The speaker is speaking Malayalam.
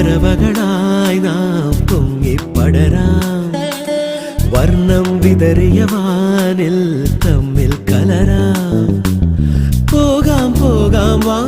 പറവകളായി നാം പൊങ്ങിപ്പടരാം വർണ്ണം വിതറിയ വാനിൽ തമ്മിൽ കലരാം പോകാം പോകാം വാ